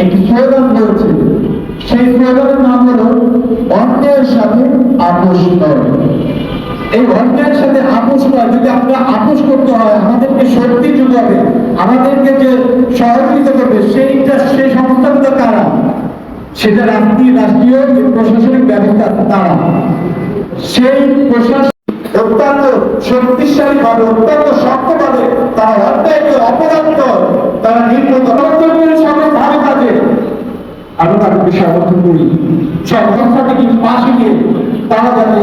একটি স্লোগান রয়েছে, সেই স্লোগানের নাম হলো অন্যের সাথে আপোষ নয়। এই অন্যের সাথে আপোষ নয়, যদি আমরা আপোষ করতে হয়, আমাদেরকে শক্তি যোগাবে, আমাদেরকে যে সহযোগিতা করবে, সেই সংস্থাগুলো কারা? সেটা রাষ্ট্রীয় প্রশাসনিক ব্যবস্থা তারা। সেই প্রশাসন অত্যন্ত শক্তিশালী ভাবে, অত্যন্ত শক্তভাবে তারা অন্যায়কে অপরাধ, তারা নির্মূল সকল ভালো কাজে আমি তাদেরকে সমর্থন করি। সব সংস্থাকে কিন্তু পাশে নিয়ে তারা যাতে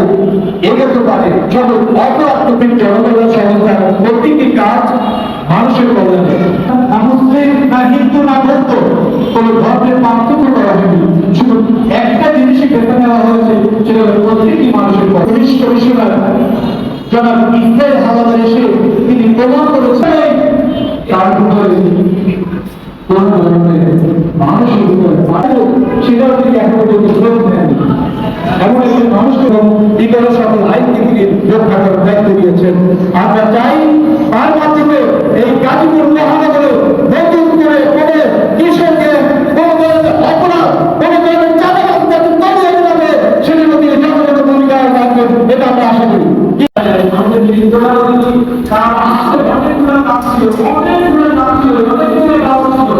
এগোতে পারে, সকল অপরাধের জনগণের সংস্থার প্রতিটি কাজ মানুষের কল্যাণে। মুসলিম না হিন্দু না বৌদ্ধ কোন ধর্মের পার্থক্য করা হয়নি, শুধু একটা জিনিসই বেছে নেওয়া হয়েছে, সেটা হলো প্রত্যেকটি মানুষের পুলিশ কমিশনার জনাব ইসরাইল হাওলাদার এসে তিনি প্রমাণ করেছেন তার ভিতরে কোন ধরনের মানুষের ভিতরে সেটাও তিনি এখন পর্যন্ত শোধ নেন। এমন একজন মানুষকে ভিতরে সকল আইনকে তিনি রক্ষা করার দায়িত্ব দিয়েছেন। আমরা চাই তার মাধ্যমে এই গাজীপুর মহানগরে নতুন করে কোনো কৃষককে কোনো ধরনের অপরাধ, কোনো ধরনের চাঁদাবাজ যাতে কমিয়ে যাবে, সেটার প্রতি জনগণের ভূমিকা রাখবেন, এটা আমরা আশা করি। আমাদের তার আসতে অনেকগুলো কাজ ছিল, অনেকগুলো কাজ ছিল, অনেকগুলো কাজ ছিল।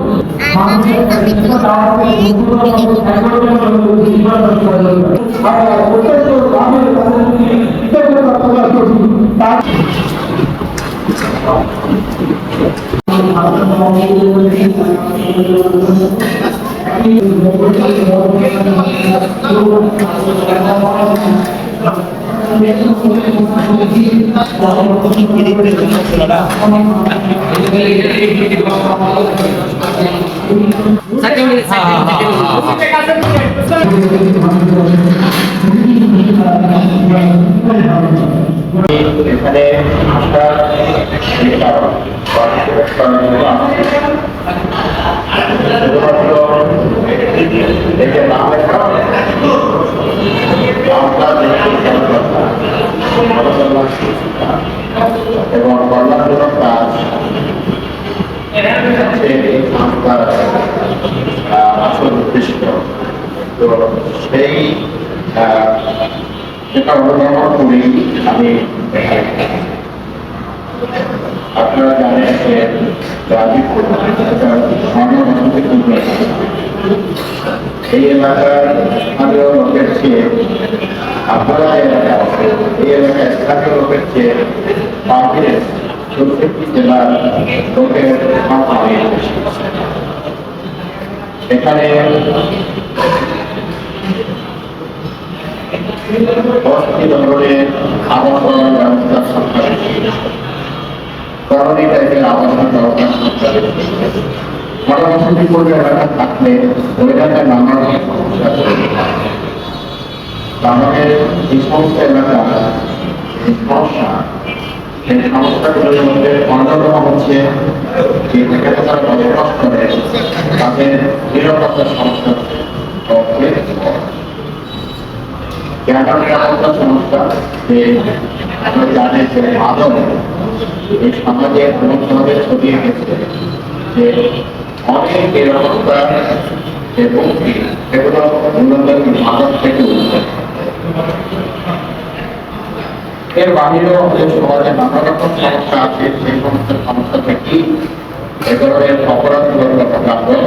এখানে আসার এবং কল্যাণমূলক কাজ এই সংস্থার আসল উদ্দেশ্য। তো সেই সেটা অনুধাবন করেই আমি আপনারা জানেন যে গাজীপুর এই এলাকার স্থানীয় লোকের চেয়ে আপনারা এই এলাকায় স্থানীয় লোকের চেয়ে বাহিরের 64 জেলার লোকের সংখ্যা অনেক বেশি। এখানে 10টি ধরনের আবাসন ব্যবস্থার সংখ্যা বেশি, কলোনি টাইপের আবাসন ব্যবস্থার সংখ্যা বেশি। জনবসতিপূর্ণ এলাকা থাকলে ওই এলাকায় নানান সমস্যা তৈরি হয়। আমাদের এই সমস্ত এলাকা সমস্যা, সেই সমস্যাগুলোর মধ্যে অন্যতম হচ্ছে যে যেখানে তারা বসবাস করে তাদের নিরাপত্তার সমস্যা নিরাপত্তার সমস্যা। যে আমরা জানি যে মাদক এই সমাজে এমনভাবে ছড়িয়ে গেছে যে অনেক নিরাপত্তা যে হুমকি সেগুলো মূলত মাদক থেকে উঠছে। এর বাহিরেও আমাদের সমাজে নানা রকম সমস্যা আছে, সেই সমস্ত সমস্যা থেকেই এ ধরনের অপরাধগুলোর কথা আমরা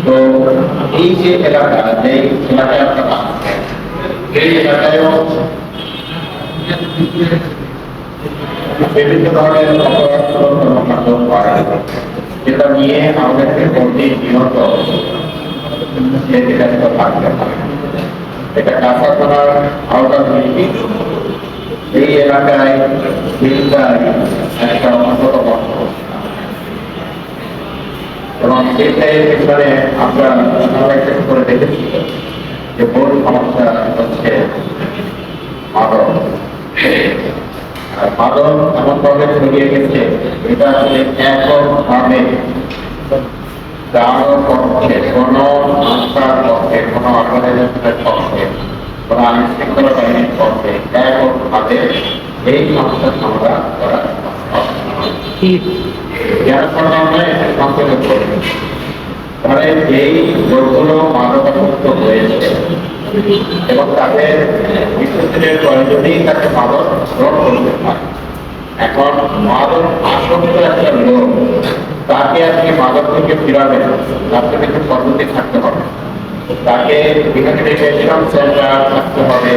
তো এই যে এলাকা, যে এলাকায় আপনারা এই এলাকায়ও বিভিন্ন ধরনের অপরাধ করা, যেটা নিয়ে আমাদেরকে প্রতিনিয়ত থাকতে হবে। এটা কাঁচা থানার আওতাধীন এই এলাকায় একটা অন্যতম এবং সেটাই এখানে আমরা করে দেখেছি যে মূল সমস্যা হচ্ছে মাদক। মাদক এমনভাবে ছড়িয়ে গেছে, এটা আসলে এককভাবে কারো পক্ষে, কোনো সংস্থার পক্ষে, কোনো অর্গানাইজেশনের পক্ষে, কোনো আইন শৃঙ্খলা বাহিনীর পক্ষে এককভাবে এই সমস্যার সমাধান করা যারা সমাধানে সংকটে পড়বে মানে এই লোকগুলো মাদকাসক্ত হয়েছে এবং তাদের বিশুদ্ধের প্রয়োজনেই তাকে মাদক গ্রহণ করতে পারে। এখন মাদক আসক্ত একটা লোক, তাকে আপনি মাদক থেকে ফিরাবেন, তার জন্য একটু পদ্ধতি থাকতে হবে। তাকে রিহ্যাবিলিটেশন সেন্টার থাকতে হবে,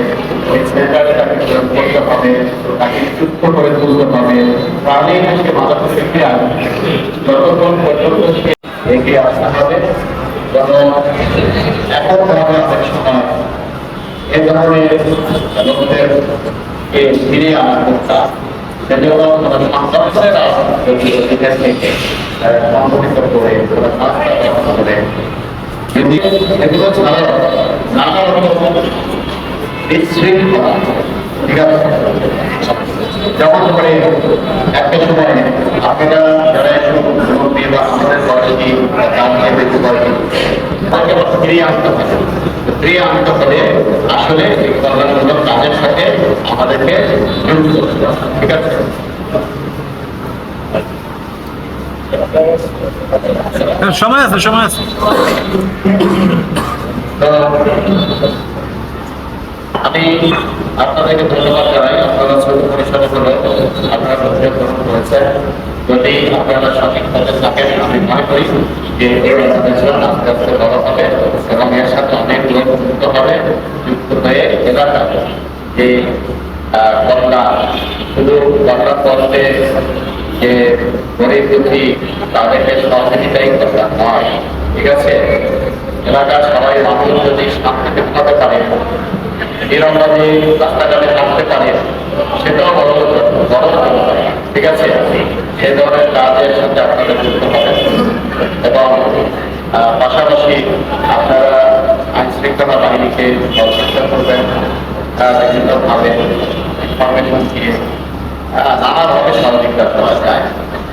ওই সেন্টারে তাকে প্রয়োগ করতে হবে, তাকে সুস্থ করে তুলতে হবে, তাহলেই সে মাদক থেকে ফিরে আসবে। যতক্ষণ পর্যন্ত সে এগিয়ে আসতে হবে, যেন এককভাবে অনেক সময় এ ধরনের লোকদেরকে ফিরিয়ে আনা করতে সেজন্য সংগঠনেরা যদি এখান থেকে সংগঠিত করে করে যদি এগুলো ছাড়াও নানা রকম বিশৃঙ্খলা, ঠিক আছে, যেমন করে একটা সময় আপনারা যারা মুরব্বী বা আমাদের বয়সী তাকে বেশি বয়সী তাকে ফিরিয়ে আনতে হবে। ফিরিয়ে আনতে হলে আসলে কল্যাণমূলক কাজের সাথে আমাদেরকে যুক্ত করতে হবে, ঠিক আছে। সময় আছে, সময় আছে। তো আমি আপনাদেরকে ধন্যবাদ জানাই, আপনারা ছোট পরিসরে হলে আপনারা প্রতিযোগ গ্রহণ করেছেন। যদি আপনারা সঠিকভাবে থাকেন, আমি মনে করি যে এই অর্গানাইজেশন আস্তে আস্তে বড় হবে এবং এর সাথে অনেক লোক যুক্ত হবে। যুক্ত হয়ে এলাকা যে কন্যা, শুধু কন্যা পথে যে গরিব দুঃখী তাদেরকে সহযোগিতাই করা নয়, ঠিক আছে। এলাকার সবাই মানুষ যদি শান্তিতে থাকতে পারে, নিরঙ্গনে রাস্তাঘাটে থাকতে পারে, সেটাও বড় ঠিক আছে। সে ধরনের কাজের সাথে আপনাদের যুক্ত হবেন এবং পাশাপাশি আপনারা আইন শৃঙ্খলা বাহিনীকে সহযোগিতা করবেন বিভিন্নভাবে ইনফরমেশন দিয়ে নানাভাবে সহযোগিতা করা যায়।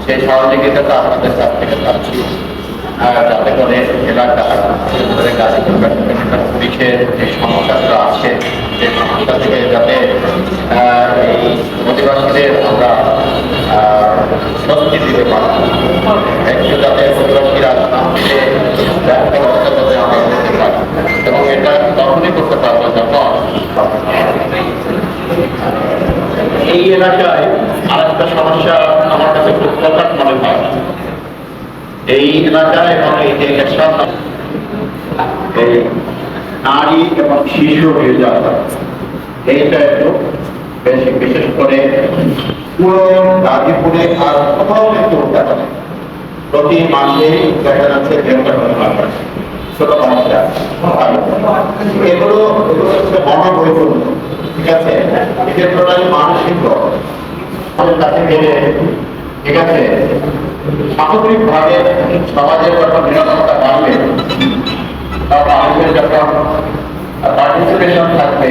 সেই সহযোগিতাটা আপনাদের কাছ থেকে পাচ্ছি, যাতে করে এলাকা গাজীপুর মেট্রোপলিটন পুলিশের যে সমস্যাগুলো আছে, যে সমস্যা থেকে যাতে এই অধিবাসীদের আমরা স্বস্তি দিতে পারি, একটু যাতে অধিবাসীরা শান্তিতে ব্যবস্থা যাতে আমরা করতে পারি। এবং এটা তখনই করতে পারবো যখন এই এলাকায় আরেকটা সমস্যা আমার কাছে খুব প্রকাশ মনে হয়। এই এলাকায় এবং এই যে নারী এবং শিশু নির্যাতন, এইটা একটু বেশি, বিশেষ করে পুরো গাজীপুরে আর কোথাও একটু উঠতে পারে। প্রতি মাসে দেখা যাচ্ছে ছোট বাচ্চা, এগুলো হচ্ছে মনোবৈষম্য, ঠিক আছে। এদের টোটালি মানসিক কাছে গেলে, ঠিক আছে, সামগ্রিক ভাবে সমাজের যখন নিরাপত্তা বাড়বে বা মানুষের যখন পার্টিসিপেশন থাকবে,